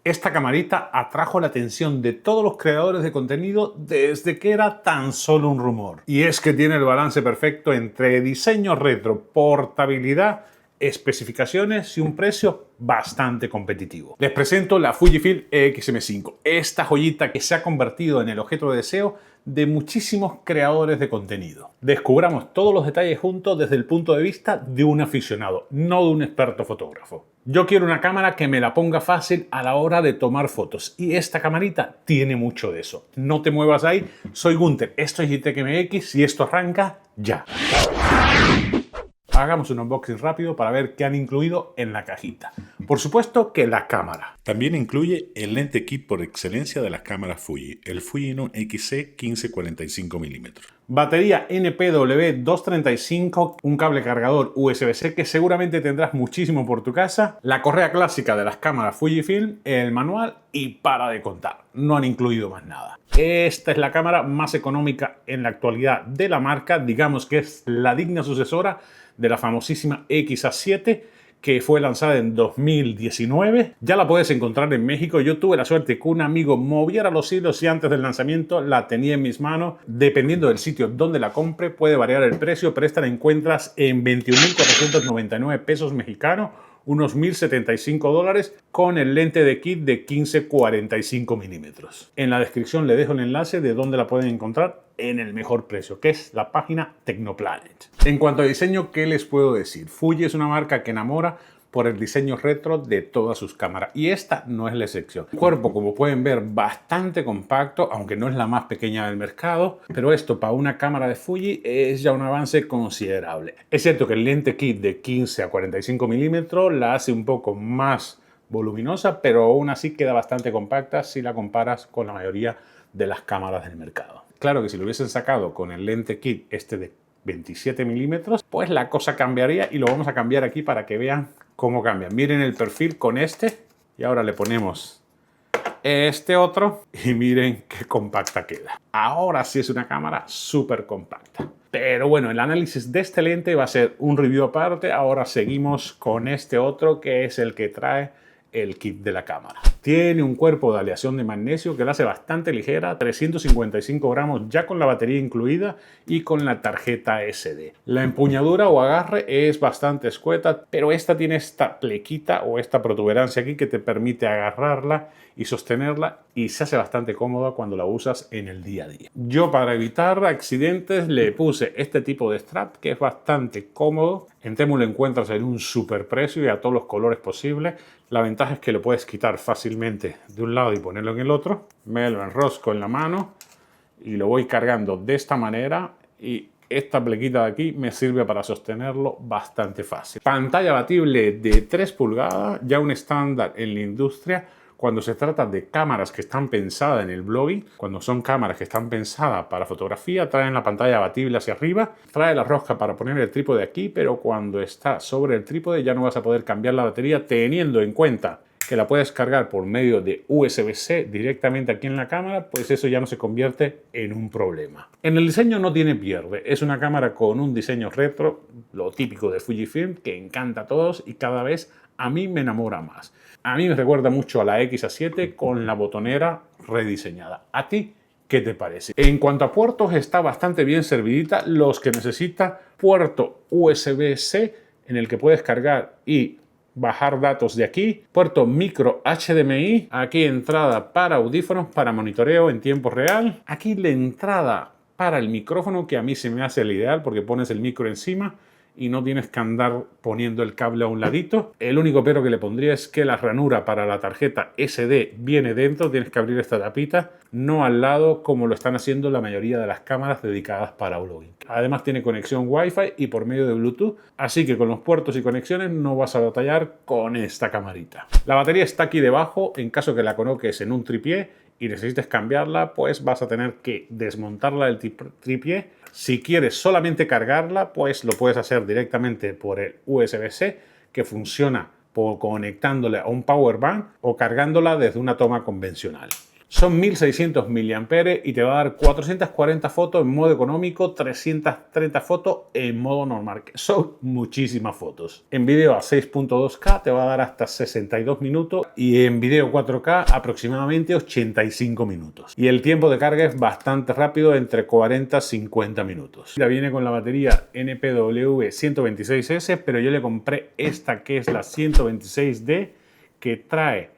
Esta camarita atrajo la atención de todos los creadores de contenido desde que era tan solo un rumor. Y es que tiene el balance perfecto entre diseño retro, portabilidad, especificaciones y un precio bastante competitivo. Les presento la Fujifilm X-M5, esta joyita que se ha convertido en el objeto de deseo de muchísimos creadores de contenido. Descubramos todos los detalles juntos desde el punto de vista de un aficionado, no de un experto fotógrafo. Yo quiero una cámara que me la ponga fácil a la hora de tomar fotos y esta camarita tiene mucho de eso. No te muevas ahí, soy Gunter, esto es Gitec MX y esto arranca ya. Hagamos un unboxing rápido para ver qué han incluido en la cajita. Por supuesto que la cámara. También incluye el lente kit por excelencia de las cámaras Fuji, el Fujinon XC 15-45mm. Batería NPW235, un cable cargador USB-C que seguramente tendrás muchísimo por tu casa, la correa clásica de las cámaras Fujifilm, el manual y para de contar. No han incluido más nada. Esta es la cámara más económica en la actualidad de la marca, digamos que es la digna sucesora de la famosísima XA7 que fue lanzada en 2019. Ya la puedes encontrar en México. Yo tuve la suerte que un amigo moviera los hilos y antes del lanzamiento la tenía en mis manos. Dependiendo del sitio donde la compre puede variar el precio, pero esta la encuentras en 21.499 pesos mexicanos, unos 1.075 dólares, con el lente de kit de 15-45mm. En la descripción le dejo el enlace de donde la pueden encontrar en el mejor precio, que es la página Tecnoplanet. En cuanto a diseño, ¿qué les puedo decir? Fuji es una marca que enamora por el diseño retro de todas sus cámaras y esta no es la excepción. El cuerpo, como pueden ver, bastante compacto, aunque no es la más pequeña del mercado, pero esto para una cámara de Fuji es ya un avance considerable. Es cierto que el lente kit de 15-45mm la hace un poco más voluminosa, pero aún así queda bastante compacta si la comparas con la mayoría de las cámaras del mercado. Claro que si lo hubiesen sacado con el lente kit este de 27mm, pues la cosa cambiaría y lo vamos a cambiar aquí para que vean cómo cambia. Miren el perfil con este y ahora le ponemos este otro y miren qué compacta queda. Ahora sí es una cámara súper compacta. Pero bueno, el análisis de este lente va a ser un review aparte. Ahora seguimos con este otro que es el que trae el kit de la cámara. Tiene un cuerpo de aleación de magnesio que la hace bastante ligera, 355 gramos ya con la batería incluida y con la tarjeta SD. La empuñadura o agarre es bastante escueta, pero esta tiene esta plequita o esta protuberancia aquí que te permite agarrarla y sostenerla y se hace bastante cómoda cuando la usas en el día a día. Yo, para evitar accidentes, le puse este tipo de strap que es bastante cómodo. En Temu lo encuentras en un super precio y a todos los colores posibles. La ventaja es que lo puedes quitar fácilmente de un lado y ponerlo en el otro. Me lo enrosco en la mano y lo voy cargando de esta manera y esta plequita de aquí me sirve para sostenerlo bastante fácil. Pantalla abatible de 3 pulgadas, ya un estándar en la industria. Cuando se trata de cámaras que están pensadas en el blogging, cuando son cámaras que están pensadas para fotografía, traen la pantalla abatible hacia arriba, trae la rosca para poner el trípode aquí, pero cuando está sobre el trípode ya no vas a poder cambiar la batería, teniendo en cuenta que la puedes cargar por medio de USB-C directamente aquí en la cámara, pues eso ya no se convierte en un problema. En el diseño no tiene pierde, es una cámara con un diseño retro, lo típico de Fujifilm, que encanta a todos y cada vez a mí me enamora más. A mí me recuerda mucho a la XA7 con la botonera rediseñada. ¿A ti qué te parece? En cuanto a puertos, está bastante bien servidita. Los que necesita puerto USB-C en el que puedes cargar y bajar datos de aquí, puerto micro HDMI, aquí entrada para audífonos para monitoreo en tiempo real, aquí la entrada para el micrófono, que a mí se me hace el ideal porque pones el micro encima y no tienes que andar poniendo el cable a un ladito. El único pero que le pondría es que la ranura para la tarjeta SD viene dentro, tienes que abrir esta tapita, no al lado como lo están haciendo la mayoría de las cámaras dedicadas para blogging. Además tiene conexión Wi-Fi y por medio de Bluetooth, así que con los puertos y conexiones no vas a batallar con esta camarita. La batería está aquí debajo, en caso que la coloques en un tripié y necesites cambiarla, pues vas a tener que desmontarla del tripié. Si quieres solamente cargarla, pues lo puedes hacer directamente por el USB-C, que funciona conectándole a un power bank o cargándola desde una toma convencional. Son 1600 mAh y te va a dar 440 fotos en modo económico, 330 fotos en modo normal, que son muchísimas fotos. En vídeo a 6.2K te va a dar hasta 62 minutos y en vídeo 4K aproximadamente 85 minutos. Y el tiempo de carga es bastante rápido, entre 40 y 50 minutos. Ya viene con la batería NPW 126S, pero yo le compré esta que es la 126D, que trae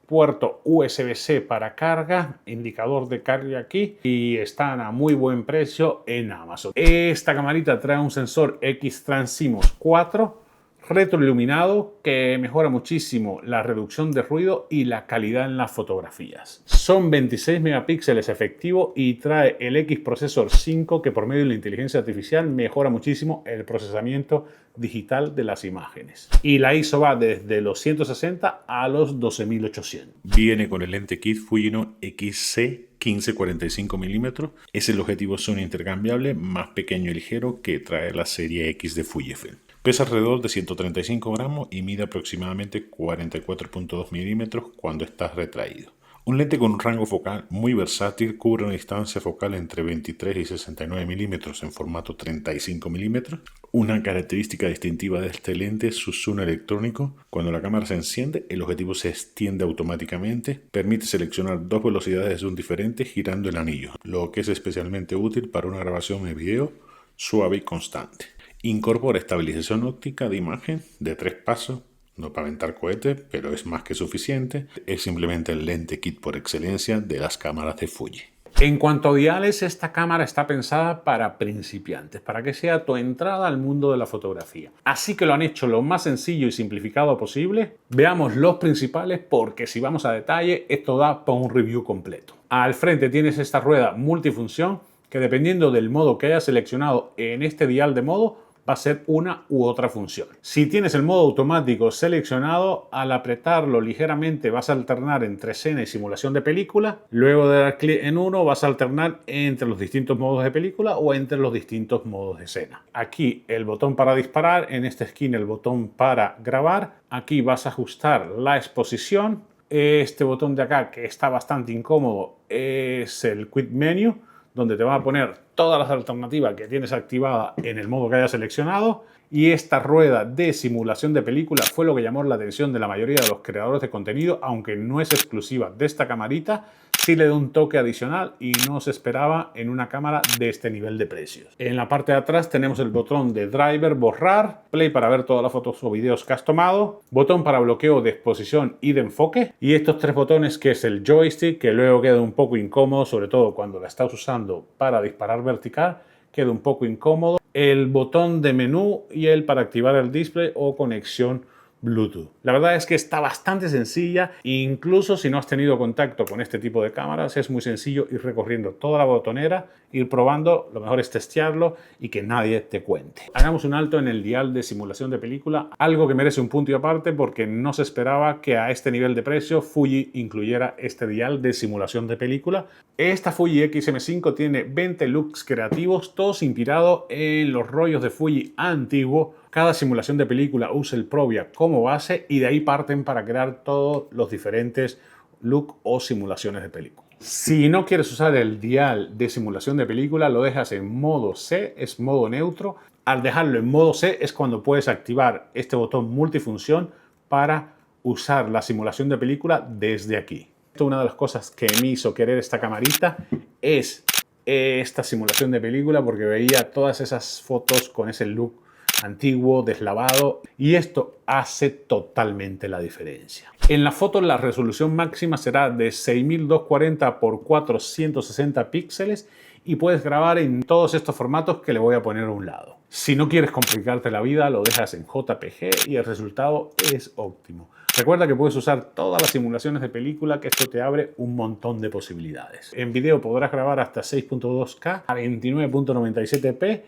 puerto USB-C para carga, indicador de carga aquí, y están a muy buen precio en Amazon. Esta camarita trae un sensor X-Trans-CMOS 4 retroiluminado que mejora muchísimo la reducción de ruido y la calidad en las fotografías. Son 26 megapíxeles efectivo y trae el X Processor 5, que por medio de la inteligencia artificial mejora muchísimo el procesamiento digital de las imágenes. Y la ISO va desde los 160 a los 12800. Viene con el lente kit Fujifilm XC 15-45 mm. Es el objetivo zoom intercambiable más pequeño y ligero que trae la serie X de Fujifilm. Pesa alrededor de 135 gramos y mide aproximadamente 44.2 milímetros cuando está retraído. Un lente con un rango focal muy versátil, cubre una distancia focal entre 23 y 69 milímetros en formato 35 milímetros. Una característica distintiva de este lente es su zoom electrónico. Cuando la cámara se enciende, el objetivo se extiende automáticamente. Permite seleccionar dos velocidades de zoom diferentes girando el anillo, lo que es especialmente útil para una grabación de video suave y constante. Incorpora estabilización óptica de imagen de 3 pasos, no para aventar cohetes, pero es más que suficiente. Es simplemente el lente kit por excelencia de las cámaras de Fuji. En cuanto a diales, esta cámara está pensada para principiantes, para que sea tu entrada al mundo de la fotografía. Así que lo han hecho lo más sencillo y simplificado posible. Veamos los principales, porque si vamos a detalle, esto da para un review completo. Al frente tienes esta rueda multifunción, que dependiendo del modo que hayas seleccionado en este dial de modo, va a ser una u otra función. Si tienes el modo automático seleccionado, al apretarlo ligeramente vas a alternar entre escena y simulación de película. Luego de dar clic en uno vas a alternar entre los distintos modos de película o entre los distintos modos de escena. Aquí el botón para disparar, en esta esquina el botón para grabar. Aquí vas a ajustar la exposición. Este botón de acá, que está bastante incómodo, es el Quick Menu, donde te va a poner todas las alternativas que tienes activadas en el modo que hayas seleccionado. Y esta rueda de simulación de película fue lo que llamó la atención de la mayoría de los creadores de contenido, aunque no es exclusiva de esta camarita. Sí le da un toque adicional y no se esperaba en una cámara de este nivel de precios. En la parte de atrás tenemos el botón de driver, borrar, play para ver todas las fotos o videos que has tomado, botón para bloqueo de exposición y de enfoque, y estos tres botones, que es el joystick, que luego queda un poco incómodo, sobre todo cuando la estás usando para disparar vertical, queda un poco incómodo, el botón de menú y el para activar el display o conexión Bluetooth. La verdad es que está bastante sencilla, incluso si no has tenido contacto con este tipo de cámaras, es muy sencillo ir recorriendo toda la botonera, ir probando, lo mejor es testearlo y que nadie te cuente. Hagamos un alto en el dial de simulación de película, algo que merece un punto y aparte porque no se esperaba que a este nivel de precio Fuji incluyera este dial de simulación de película. Esta Fuji X-M5 tiene 20 looks creativos, todos inspirados en los rollos de Fuji antiguo. Cada simulación de película usa el Provia como base y de ahí parten para crear todos los diferentes looks o simulaciones de película. Si no quieres usar el dial de simulación de película, lo dejas en modo C, es modo neutro. Al dejarlo en modo C es cuando puedes activar este botón multifunción para usar la simulación de película desde aquí. Una de las cosas que me hizo querer esta camarita es esta simulación de película, porque veía todas esas fotos con ese look antiguo, deslavado, y esto hace totalmente la diferencia. En la foto la resolución máxima será de 6240 x 460 píxeles y puedes grabar en todos estos formatos que le voy a poner a un lado. Si no quieres complicarte la vida, lo dejas en JPG y el resultado es óptimo. Recuerda que puedes usar todas las simulaciones de película, que esto te abre un montón de posibilidades. En video podrás grabar hasta 6.2K a 29.97p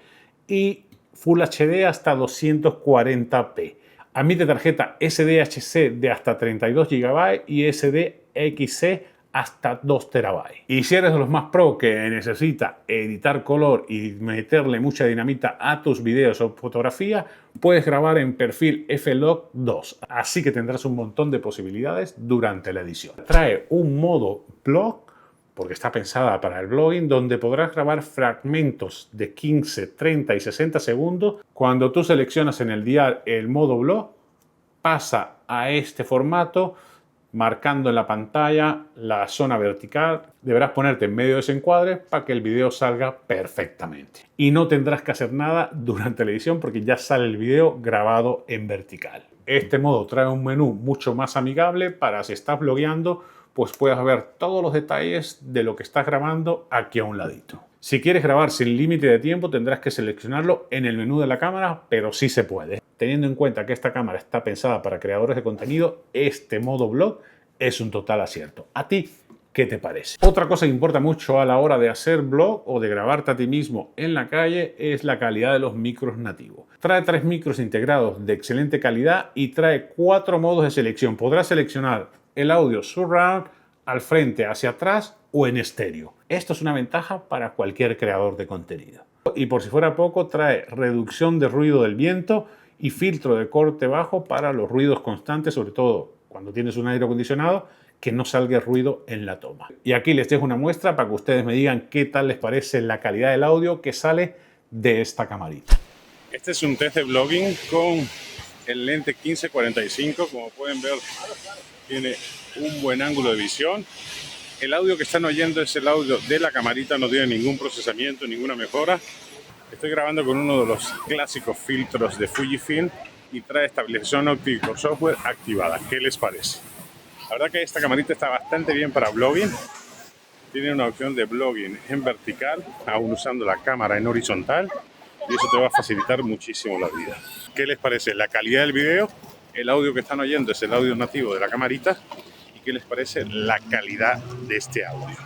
y Full HD hasta 240p. Admite tarjeta SDHC de hasta 32 GB y SDXC hasta 2 terabytes. Y si eres de los más pro que necesita editar color y meterle mucha dinamita a tus videos o fotografía, puedes grabar en perfil F-Log 2. Así que tendrás un montón de posibilidades durante la edición. Trae un modo blog, porque está pensada para el blogging, donde podrás grabar fragmentos de 15, 30 y 60 segundos. Cuando tú seleccionas en el dial el modo blog, pasa a este formato, marcando en la pantalla la zona vertical. Deberás ponerte en medio de ese encuadre para que el video salga perfectamente. Y no tendrás que hacer nada durante la edición porque ya sale el video grabado en vertical. Este modo trae un menú mucho más amigable para si estás blogueando, pues puedas ver todos los detalles de lo que estás grabando aquí a un ladito. Si quieres grabar sin límite de tiempo, tendrás que seleccionarlo en el menú de la cámara, pero sí se puede. Teniendo en cuenta que esta cámara está pensada para creadores de contenido, este modo blog es un total acierto. ¿A ti qué te parece? Otra cosa que importa mucho a la hora de hacer blog o de grabarte a ti mismo en la calle es la calidad de los micros nativos. Trae 3 micros integrados de excelente calidad y trae 4 modos de selección. Podrás seleccionar el audio surround, al frente, hacia atrás o en estéreo. Esto es una ventaja para cualquier creador de contenido. Y por si fuera poco, trae reducción de ruido del viento y filtro de corte bajo para los ruidos constantes, sobre todo cuando tienes un aire acondicionado, que no salga ruido en la toma. Y aquí les dejo una muestra para que ustedes me digan qué tal les parece la calidad del audio que sale de esta camarita. Este es un test de vlogging con el lente 15-45. Como pueden ver, tiene un buen ángulo de visión. El audio que están oyendo es el audio de la camarita, no tiene ningún procesamiento, ninguna mejora. Estoy grabando con uno de los clásicos filtros de Fujifilm y trae estabilización óptica por software activada. ¿Qué les parece? La verdad que esta camarita está bastante bien para vlogging. Tiene una opción de vlogging en vertical, aún usando la cámara en horizontal, y eso te va a facilitar muchísimo la vida. ¿Qué les parece la calidad del video? El audio que están oyendo es el audio nativo de la camarita. ¿Y qué les parece la calidad de este audio?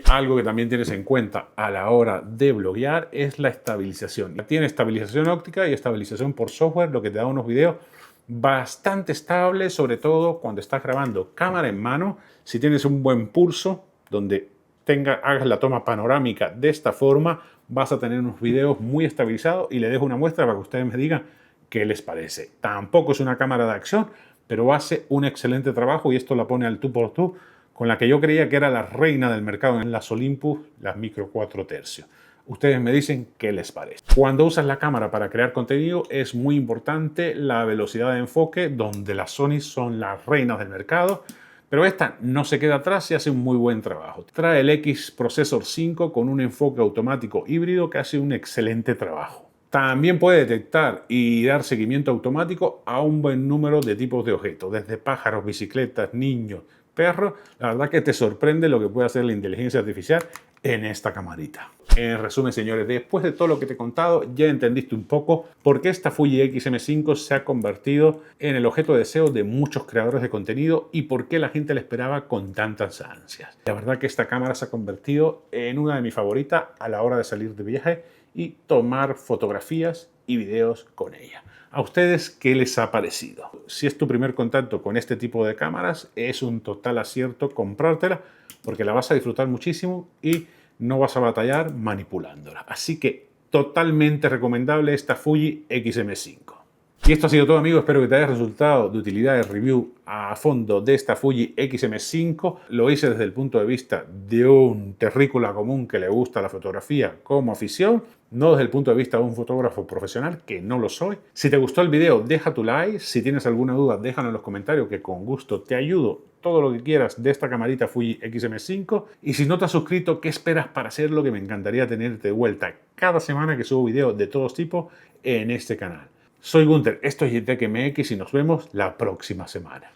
Algo que también tienes en cuenta a la hora de bloguear es la estabilización. Tiene estabilización óptica y estabilización por software, lo que te da unos videos bastante estables, sobre todo cuando estás grabando cámara en mano. Si tienes un buen pulso, donde hagas la toma panorámica de esta forma, vas a tener unos videos muy estabilizados y le dejo una muestra para que ustedes me digan qué les parece. Tampoco es una cámara de acción, pero hace un excelente trabajo y esto la pone al tú por tú con la que yo creía que era la reina del mercado en las Olympus, las Micro 4 tercios. Ustedes me dicen qué les parece. Cuando usas la cámara para crear contenido es muy importante la velocidad de enfoque, donde las Sony son las reinas del mercado, pero esta no se queda atrás y hace un muy buen trabajo. Trae el X Processor 5 con un enfoque automático híbrido que hace un excelente trabajo. También puede detectar y dar seguimiento automático a un buen número de tipos de objetos, desde pájaros, bicicletas, niños, perros. La verdad que te sorprende lo que puede hacer la inteligencia artificial en esta camarita. En resumen, señores, después de todo lo que te he contado, ya entendiste un poco por qué esta Fuji X-M5 se ha convertido en el objeto de deseo de muchos creadores de contenido y por qué la gente la esperaba con tantas ansias. La verdad que esta cámara se ha convertido en una de mis favoritas a la hora de salir de viaje y tomar fotografías y videos con ella. ¿A ustedes qué les ha parecido? Si es tu primer contacto con este tipo de cámaras, es un total acierto comprártela porque la vas a disfrutar muchísimo y no vas a batallar manipulándola. Así que totalmente recomendable esta Fuji X-M5. Y esto ha sido todo, amigos. Espero que te haya resultado de utilidad el review a fondo de esta Fuji X-M5. Lo hice desde el punto de vista de un terrícola común que le gusta la fotografía como afición, no desde el punto de vista de un fotógrafo profesional, que no lo soy. Si te gustó el video, deja tu like. Si tienes alguna duda, déjalo en los comentarios, que con gusto te ayudo todo lo que quieras de esta camarita Fuji X-M5. Y si no te has suscrito, ¿qué esperas para hacerlo? Que me encantaría tenerte de vuelta cada semana que subo videos de todos tipos en este canal. Soy Gunter, esto es GTEC MX y nos vemos la próxima semana.